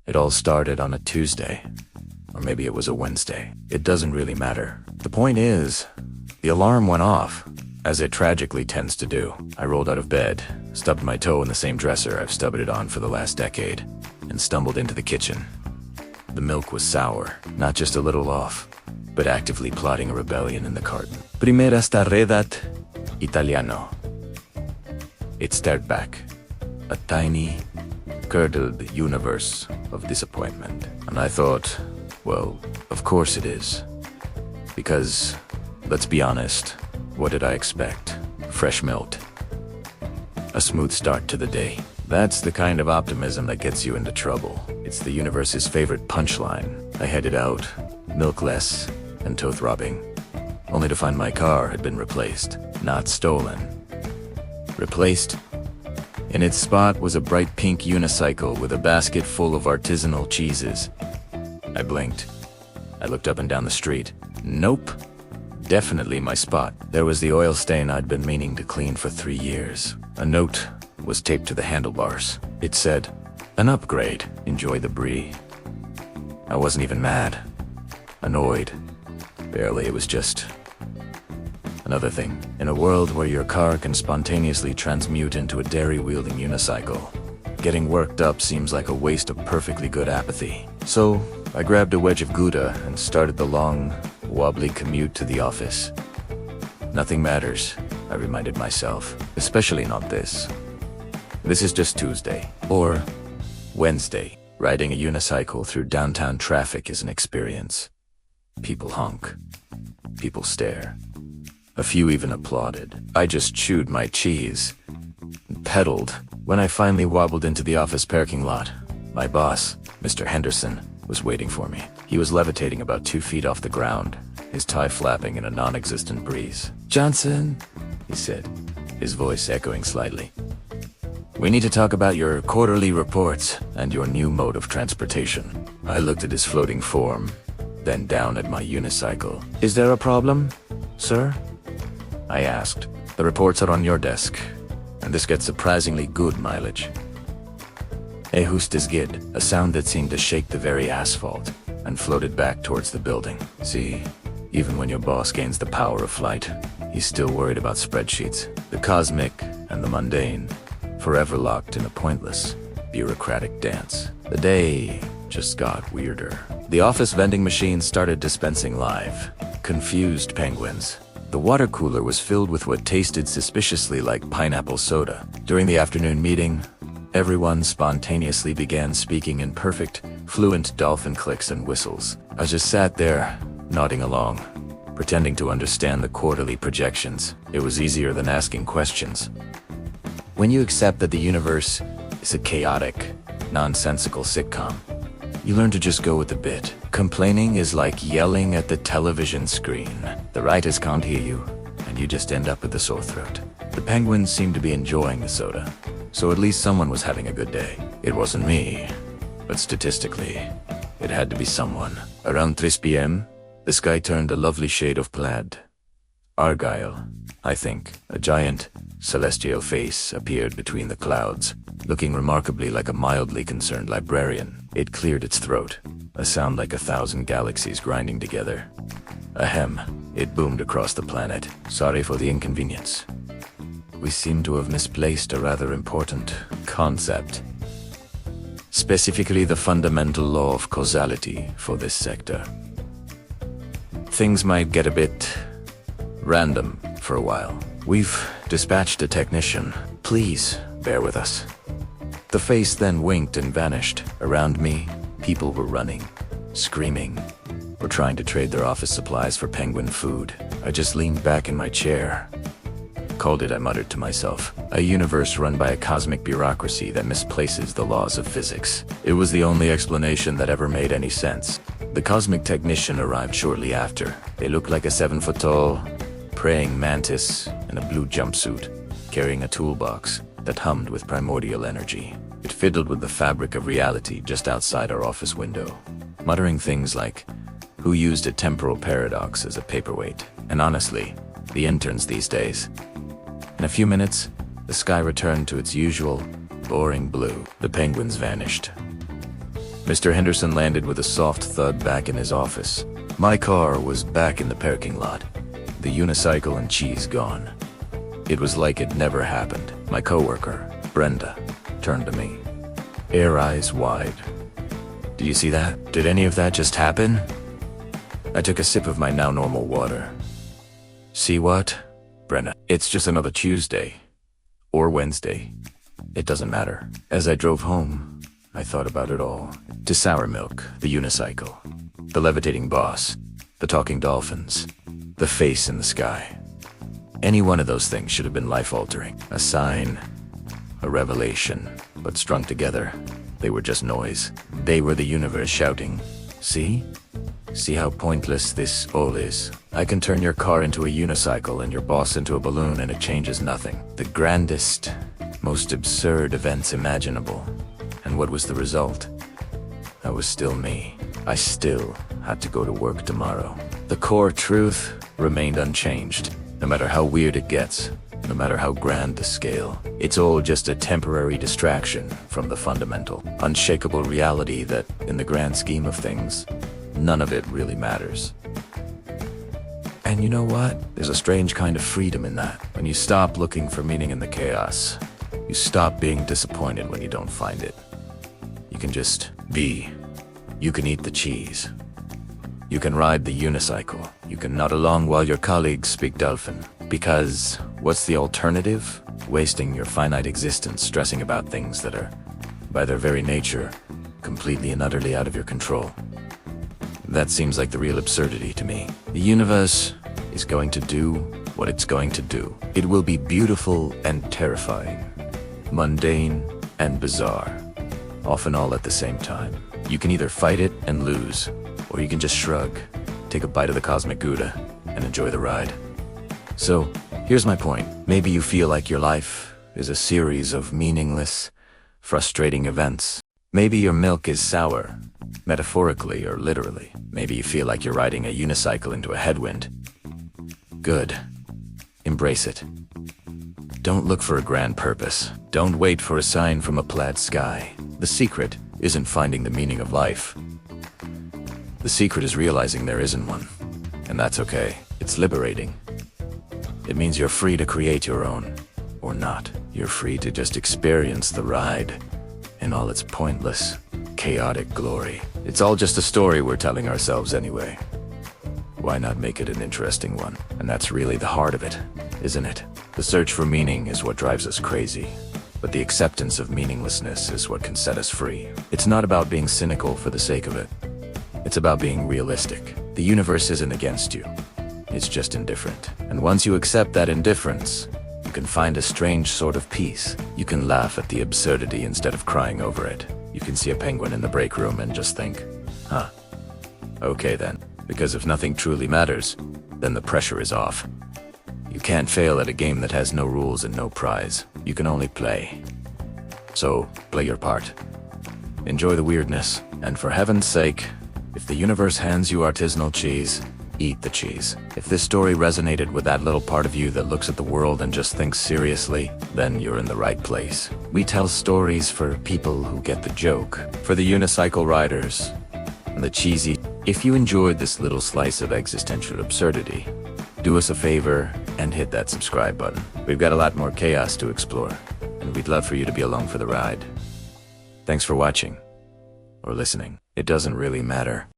It all started on a Tuesday. Or maybe it was a Wednesday. It doesn't really matter. The point is, the alarm went off, as it tragically tends to do. I rolled out of bed, stubbed my toe in the same dresser I've stubbed it on for the last decade, and stumbled into the kitchen. The milk was sour, not just a little off, but actively plotting a rebellion in the carton. Primera starredat italiano. It stared back, a tiny, curdled universe of disappointment. And I thought, well, of course it is. Because, let's be honest, what did I expect? Fresh milk. A smooth start to the day. That's the kind of optimism that gets you into trouble. It's the universe's favorite punchline. I headed out, milkless and toe-throbbing, only to find my car had been replaced, not stolen. Replaced? In its spot was a bright pink unicycle with a basket full of artisanal cheeses. I blinked. I looked up and down the street. Nope. Definitely my spot. There was the oil stain I'd been meaning to clean for 3 years. A note was taped to the handlebars. It said, "An upgrade. Enjoy the brie." I wasn't even mad. Annoyed. Barely. It was just another thing. In a world where your car can spontaneously transmute into a dairy-wielding unicycle, getting worked up seems like a waste of perfectly good apathy. So, I grabbed a wedge of Gouda and started the long, wobbly commute to the office. Nothing matters, I reminded myself. Especially not this. This is just Tuesday. Or Wednesday. Riding a unicycle through downtown traffic is an experience. People honk. People stare. A few even applauded. I just chewed my cheese and pedaled. When I finally wobbled into the office parking lot, my boss, Mr. Henderson, was waiting for me. He was levitating about 2 feet off the ground, his tie flapping in a non-existent breeze. "Johnson," he said, his voice echoing slightly. "We need to talk about your quarterly reports and your new mode of transportation." I looked at his floating form, then down at my unicycle. "Is there a problem, sir?" I asked. "The reports are on your desk, and this gets surprisingly good mileage." Just good, a sound that seemed to shake the very asphalt, and floated back towards the building. See, even when your boss gains the power of flight, he's still worried about spreadsheets, the cosmic and the mundane, forever locked in a pointless, bureaucratic dance. The day just got weirder. The office vending machine started dispensing live, confused penguins. The water cooler was filled with what tasted suspiciously like pineapple soda. During the afternoon meeting, everyone spontaneously began speaking in perfect, fluent dolphin clicks and whistles. I just sat there, nodding along, pretending to understand the quarterly projections. It was easier than asking questions. When you accept that the universe is a chaotic, nonsensical sitcom, you learn to just go with the bit. Complaining is like yelling at the television screen. The writers can't hear you, and you just end up with a sore throat. The penguins seemed to be enjoying the soda, so at least someone was having a good day. It wasn't me, but statistically, it had to be someone. Around 3 p.m., the sky turned a lovely shade of plaid. Argyle, I think. A giant, celestial face appeared between the clouds, looking remarkably like a mildly concerned librarian. It cleared its throat, a sound like 1,000 galaxies grinding together. Ahem, it boomed across the planet. "Sorry for the inconvenience. We seem to have misplaced a rather important concept. Specifically the fundamental law of causality for this sector. Things might get a bit random for a while. We've dispatched a technician. Please bear with us." The face then winked and vanished. Around me, people were running, screaming, or trying to trade their office supplies for penguin food. I just leaned back in my chair. "Called it," I muttered to myself. A universe run by a cosmic bureaucracy that misplaces the laws of physics. It was the only explanation that ever made any sense. The cosmic technician arrived shortly after. They looked like a 7-foot-tall, praying mantis in a blue jumpsuit, carrying a toolbox that hummed with primordial energy. It fiddled with the fabric of reality just outside our office window, muttering things like, "Who used a temporal paradox as a paperweight?" And honestly, the interns these days. In a few minutes, the sky returned to its usual, boring blue. The penguins vanished. Mr. Henderson landed with a soft thud back in his office. My car was back in the parking lot, the unicycle and cheese gone. It was like it never happened. My coworker, Brenda, turned to me, her eyes wide. "Did you see that? Did any of that just happen?" I took a sip of my now normal water. "See what, Brenda? It's just another Tuesday. Or Wednesday. It doesn't matter." As I drove home, I thought about it all. To sour milk, the unicycle, the levitating boss, the talking dolphins, the face in the sky. Any one of those things should have been life-altering. A sign, a revelation. But strung together, they were just noise. They were the universe shouting, "See? See how pointless this all is? I can turn your car into a unicycle and your boss into a balloon and it changes nothing." The grandest, most absurd events imaginable. And what was the result? I was still me. I still had to go to work tomorrow. The core truth remained unchanged. No matter how weird it gets, no matter how grand the scale, it's all just a temporary distraction from the fundamental, unshakable reality that, in the grand scheme of things, none of it really matters. And you know what? There's a strange kind of freedom in that. When you stop looking for meaning in the chaos, you stop being disappointed when you don't find it. You can just be. You can eat the cheese. You can ride the unicycle. You can nod along while your colleagues speak dolphin. Because what's the alternative? Wasting your finite existence stressing about things that are, by their very nature, completely and utterly out of your control. That seems like the real absurdity to me. The universe is going to do what it's going to do. It will be beautiful and terrifying, mundane and bizarre, often all at the same time. You can either fight it and lose, or you can just shrug, take a bite of the cosmic Gouda, and enjoy the ride. So, here's my point. Maybe you feel like your life is a series of meaningless, frustrating events. Maybe your milk is sour, metaphorically or literally. Maybe you feel like you're riding a unicycle into a headwind. Good. Embrace it. Don't look for a grand purpose. Don't wait for a sign from a plaid sky. The secret isn't finding the meaning of life. The secret is realizing there isn't one. And that's okay. It's liberating. It means you're free to create your own. Or not. You're free to just experience the ride in all its pointless, chaotic glory. It's all just a story we're telling ourselves anyway. Why not make it an interesting one? And that's really the heart of it, isn't it? The search for meaning is what drives us crazy. But the acceptance of meaninglessness is what can set us free. It's not about being cynical for the sake of it. It's about being realistic. The universe isn't against you. It's just indifferent. And once you accept that indifference, you can find a strange sort of peace. You can laugh at the absurdity instead of crying over it. You can see a penguin in the break room and just think, huh, okay then. Because if nothing truly matters, then the pressure is off. You can't fail at a game that has no rules and no prize. You can only play. So, play your part. Enjoy the weirdness. And for heaven's sake, if the universe hands you artisanal cheese, eat the cheese. If this story resonated with that little part of you that looks at the world and just thinks seriously, then you're in the right place. We tell stories for people who get the joke, for the unicycle riders, and the cheesy. If you enjoyed this little slice of existential absurdity, do us a favor and hit that subscribe button. We've got a lot more chaos to explore, and we'd love for you to be along for the ride. Thanks for watching, or listening. It doesn't really matter.